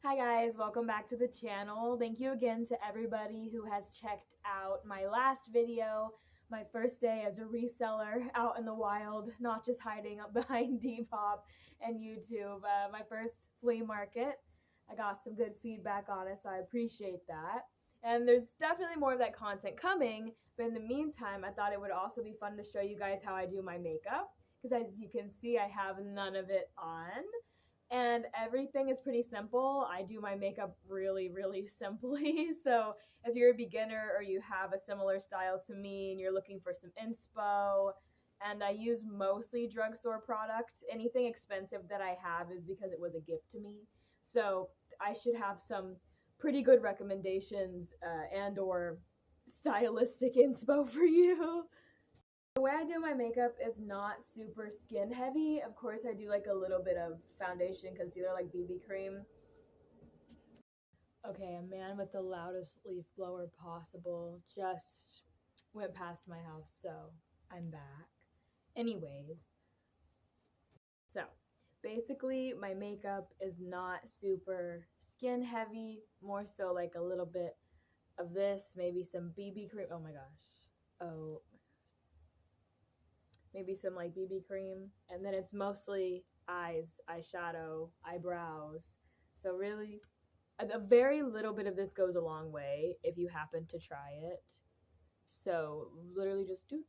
Hi guys, welcome back to the channel. Thank you again to everybody who has checked out my last video, my first day as a reseller out in the wild, not just hiding up behind Depop and YouTube. My first flea market. I got some good feedback on it, so I appreciate that. And there's definitely more of that content coming, but in the meantime, I thought it would also be fun to show you guys how I do my makeup, because as you can see, I have none of it on. And everything is pretty simple. I do my makeup really simply. So if you're a beginner or you have a similar style to me and you're looking for some inspo, and I use mostly drugstore products, anything expensive that I have is because it was a gift to me. So I should have some pretty good recommendations and or stylistic inspo for you. The way I do my makeup is not super skin heavy. Of course, I do like a little bit of foundation, concealer, like BB cream. Okay, a man with the loudest leaf blower possible just went past my house, so I'm back. Anyways, so basically my makeup is not super skin heavy, more so like a little bit of this, maybe some BB cream. Oh my gosh. Oh, maybe some like BB cream, and then it's mostly eyes, eyeshadow, eyebrows. So really, a very little bit of this goes a long way if you happen to try it. So literally just do,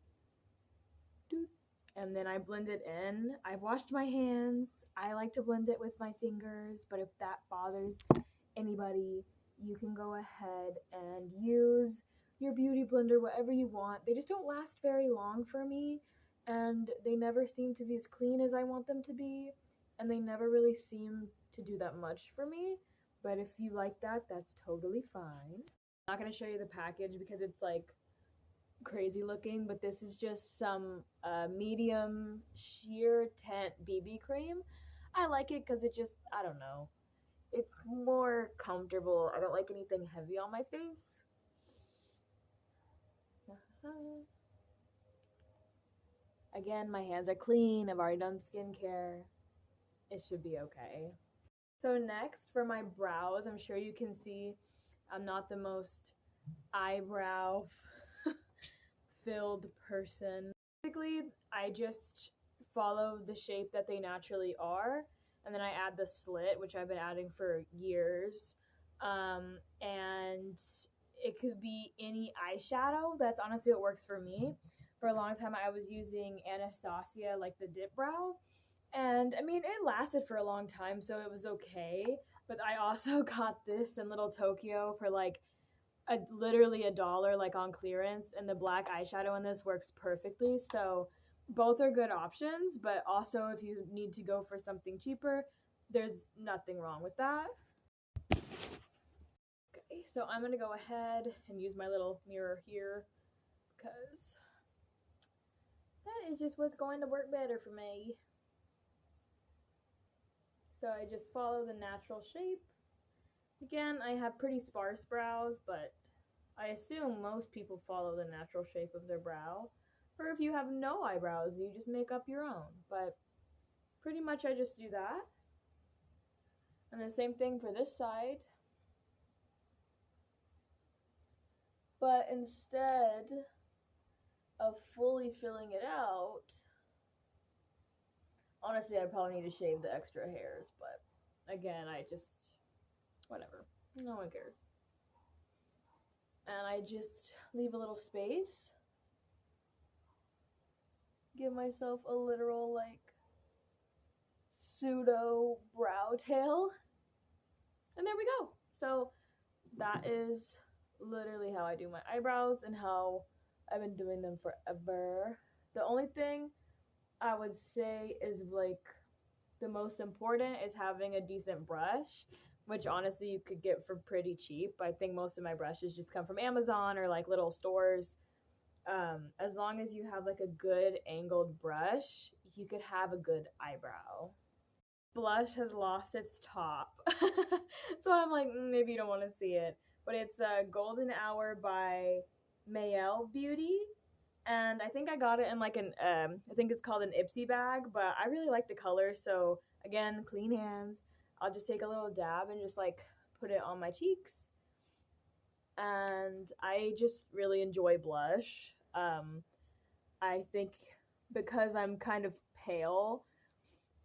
and then I blend it in. I've washed my hands. I like to blend it with my fingers, but if that bothers anybody, you can go ahead and use your beauty blender, whatever you want. They just don't last very long for me, and they never seem to be as clean as I want them to be, and they never really seem to do that much for me. But if you like that, that's totally fine. I'm not going to show you the package because it's like crazy looking, but this is just some medium sheer tint BB cream. I like it because it just, I don't know, it's more comfortable. I don't like anything heavy on my face. Again, my hands are clean. I've already done skincare. It should be okay. So next, for my brows, I'm sure you can see I'm not the most eyebrow filled person. Basically, I just follow the shape that they naturally are, and then I add the slit, which I've been adding for years. And it could be any eyeshadow. That's honestly what works for me. For a long time, I was using Anastasia, like the dip brow, and I mean, it lasted for a long time, so it was okay. But I also got this in Little Tokyo for like literally $1, like on clearance, and the black eyeshadow in this works perfectly. So both are good options, but also if you need to go for something cheaper, there's nothing wrong with that. Okay, so I'm gonna go ahead and use my little mirror here because that is just what's going to work better for me. So I just follow the natural shape. Again, I have pretty sparse brows, but I assume most people follow the natural shape of their brow. Or if you have no eyebrows, you just make up your own. But pretty much I just do that. And the same thing for this side. But instead of fully filling it out, honestly, I probably need to shave the extra hairs. But again, I just, whatever. No one cares. And I just leave a little space. Give myself a literal, like, pseudo brow tail. And there we go. So that is literally how I do my eyebrows and how I've been doing them forever. The only thing I would say is like the most important is having a decent brush, which honestly you could get for pretty cheap. I think most of my brushes just come from Amazon or like little stores. As long as you have like a good angled brush, you could have a good eyebrow. Blush has lost its top. So I'm like, maybe you don't want to see it. But it's Golden Hour by Mayel Beauty. And I think I got it in like an, I think it's called an Ipsy bag. But I really like the color. So again, clean hands. I'll just take a little dab and just like put it on my cheeks. And I just really enjoy blush. I think because I'm kind of pale,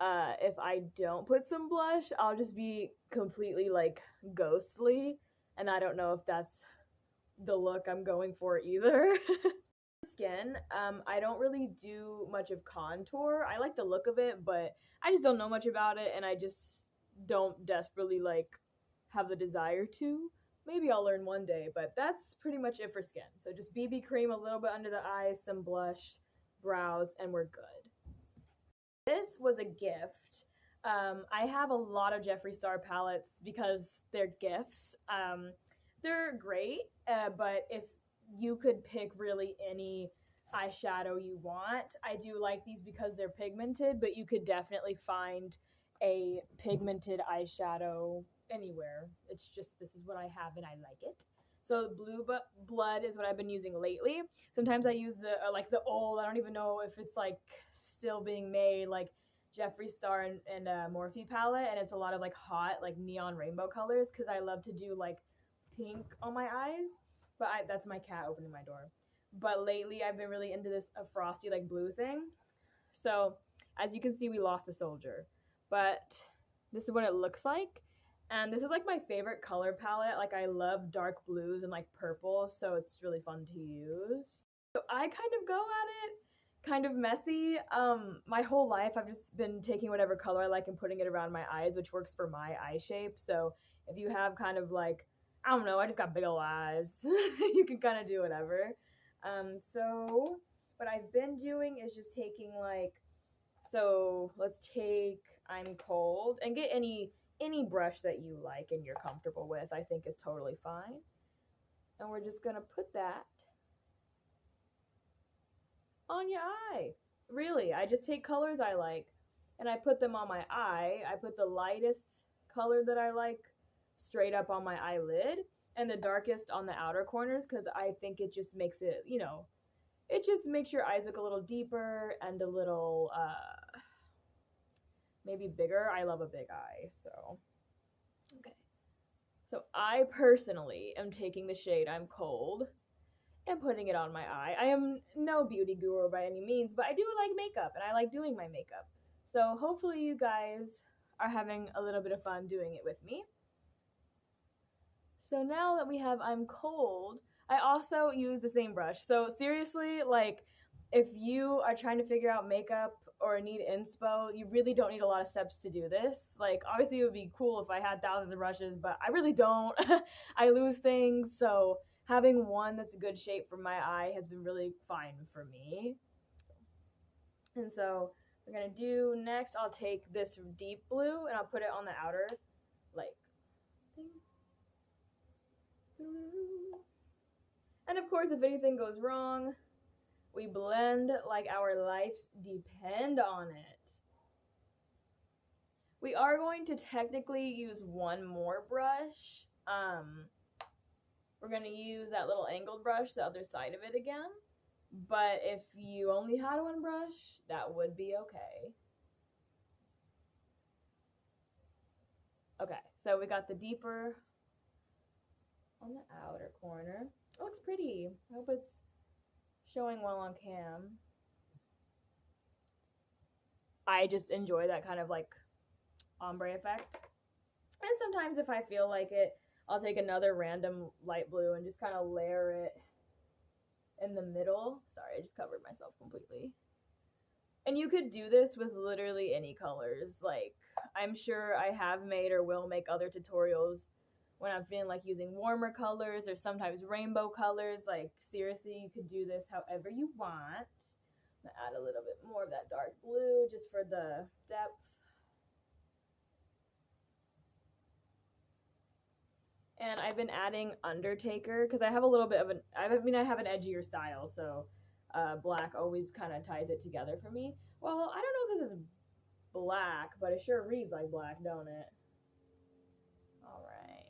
if I don't put some blush, I'll just be completely like ghostly, and I don't know if that's the look I'm going for either. Skin, I don't really do much of contour. I like the look of it, but I just don't know much about it, and I just don't desperately like have the desire to. Maybe I'll learn one day, but that's pretty much it for skin. So just BB cream a little bit under the eyes, some blush, brows, and we're good. This was a gift. I have a lot of Jeffree Star palettes because they're gifts. They're great, but if you could pick really any eyeshadow you want, I do like these because they're pigmented, but you could definitely find a pigmented eyeshadow anywhere. It's just, this is what I have and I like it. So Blue Blood is what I've been using lately. Sometimes I use the like the old, I don't even know if it's like still being made, like Jeffree Star and Morphe palette, and it's a lot of like hot like neon rainbow colors because I love to do like pink on my eyes. But that's my cat opening my door. But lately I've been really into this frosty like blue thing. So as you can see, we lost a soldier, but this is what it looks like. And this is like my favorite color palette. Like I love dark blues and like purples, so it's really fun to use. So I kind of go at it kind of messy. My whole life I've just been taking whatever color I like and putting it around my eyes, which works for my eye shape. So if you have kind of like, I don't know, I just got big ol' eyes, you can kind of do whatever. So what I've been doing is just taking like, so let's take I'm Cold and get any brush that you like and you're comfortable with, I think is totally fine. And we're just gonna put that on your eye. Really, I just take colors I like and I put them on my eye. I put the lightest color that I like straight up on my eyelid and the darkest on the outer corners because I think it just makes it, you know, it just makes your eyes look a little deeper and a little maybe bigger. I love a big eye, so okay. So I personally am taking the shade I'm Cold and putting it on my eye. I am no beauty guru by any means, but I do like makeup and I like doing my makeup. So hopefully you guys are having a little bit of fun doing it with me. So now that we have I'm Cold, I also use the same brush. So seriously, like if you are trying to figure out makeup or need inspo, you really don't need a lot of steps to do this. Like obviously it would be cool if I had thousands of brushes, but I really don't. I lose things, so having one that's a good shape for my eye has been really fine for me. And so we're gonna do next, I'll take this deep blue and I'll put it on the outer like thing. And of course, if anything goes wrong, we blend like our lives depend on it. We are going to technically use one more brush. We're going to use that little angled brush, the other side of it again. But if you only had one brush, that would be okay. Okay, so we got the deeper on the outer corner. It looks pretty. I hope it's showing well on cam. I just enjoy that kind of like ombre effect. And sometimes if I feel like it, I'll take another random light blue and just kind of layer it in the middle. Sorry, I just covered myself completely. And you could do this with literally any colors. Like, I'm sure I have made or will make other tutorials when I'm feeling like using warmer colors or sometimes rainbow colors. Like, seriously, you could do this however you want. I'm gonna add a little bit more of that dark blue just for the depth. And I've been adding Undertaker because I have a little bit of an, I have an edgier style, so black always kind of ties it together for me. Well, I don't know if this is black, but it sure reads like black, don't it? All right.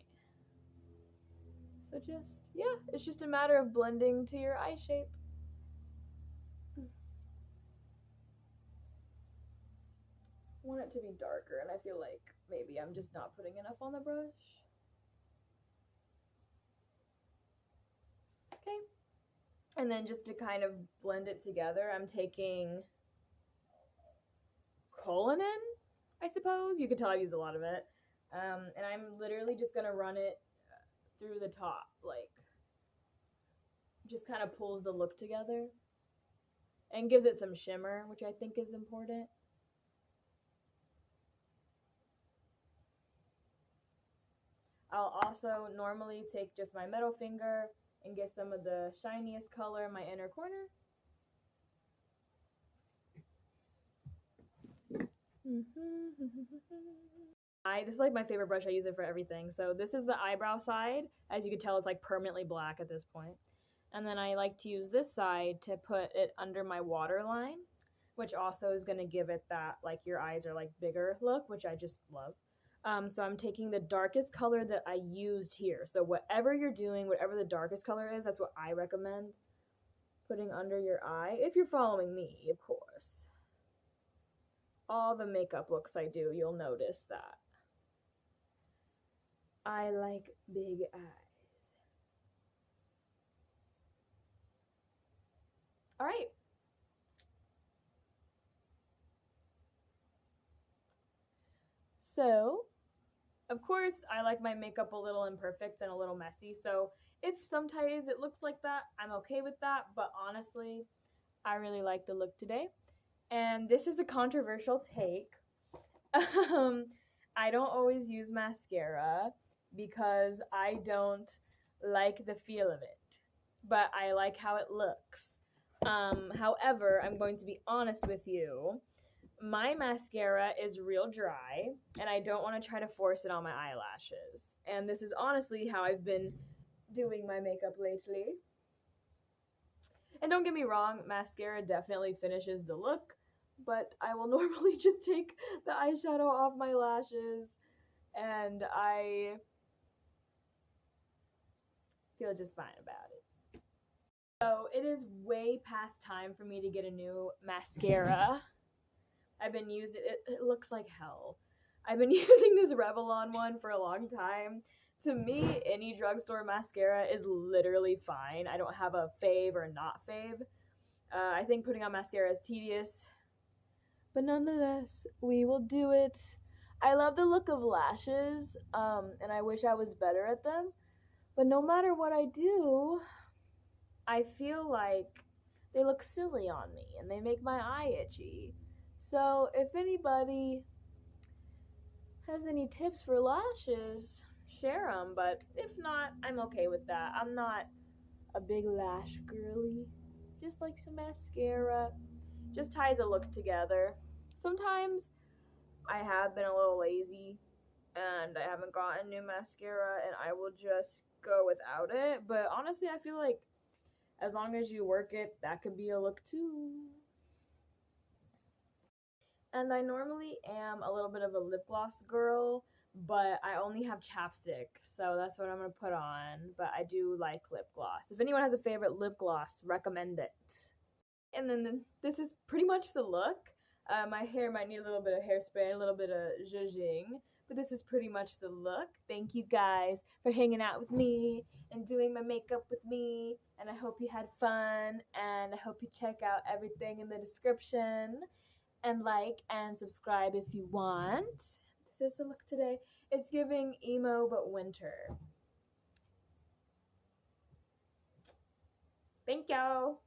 So just, yeah, it's just a matter of blending to your eye shape. I want it to be darker, and I feel like maybe I'm just not putting enough on the brush. Okay. And then just to kind of blend it together, I'm taking Cullinan, I suppose. You can tell I've used a lot of it. And I'm literally just going to run it through the top, like, just kind of pulls the look together and gives it some shimmer, which I think is important. I'll also normally take just my middle finger and get some of the shiniest color in my inner corner. This is like my favorite brush. I use it for everything. So this is the eyebrow side. As you can tell, it's like permanently black at this point. And then I like to use this side to put it under my waterline, which also is going to give it that like your eyes are like bigger look, which I just love. So I'm taking the darkest color that I used here. So whatever you're doing, whatever the darkest color is, that's what I recommend putting under your eye. If you're following me, of course. All the makeup looks I do, you'll notice that. I like big eyes. All right. So, of course, I like my makeup a little imperfect and a little messy. So if sometimes it looks like that, I'm okay with that. But honestly, I really like the look today. And this is a controversial take. I don't always use mascara because I don't like the feel of it, but I like how it looks. However, I'm going to be honest with you. My mascara is real dry, and I don't want to try to force it on my eyelashes. And this is honestly how I've been doing my makeup lately. And don't get me wrong, mascara definitely finishes the look, but I will normally just take the eyeshadow off my lashes, and I feel just fine about it. So it is way past time for me to get a new mascara. I've been using it. It looks like hell. I've been using this Revlon one for a long time. To me, any drugstore mascara is literally fine. I don't have a fave or not fave. I think putting on mascara is tedious. But nonetheless, we will do it. I love the look of lashes, and I wish I was better at them. But no matter what I do, I feel like they look silly on me, and they make my eye itchy. So if anybody has any tips for lashes, share them. But if not, I'm okay with that. I'm not a big lash girly. Just like some mascara. Just ties a look together. Sometimes I have been a little lazy and I haven't gotten new mascara and I will just go without it. But honestly, I feel like as long as you work it, that could be a look too. And I normally am a little bit of a lip gloss girl, but I only have chapstick, so that's what I'm going to put on. But I do like lip gloss. If anyone has a favorite lip gloss, recommend it. And then this is pretty much the look. My hair might need a little bit of hairspray, a little bit of zhuzhing, but this is pretty much the look. Thank you guys for hanging out with me and doing my makeup with me, and I hope you had fun, and I hope you check out everything in the description, and like and subscribe if you want. This is the look today. It's giving emo but winter. Thank y'all.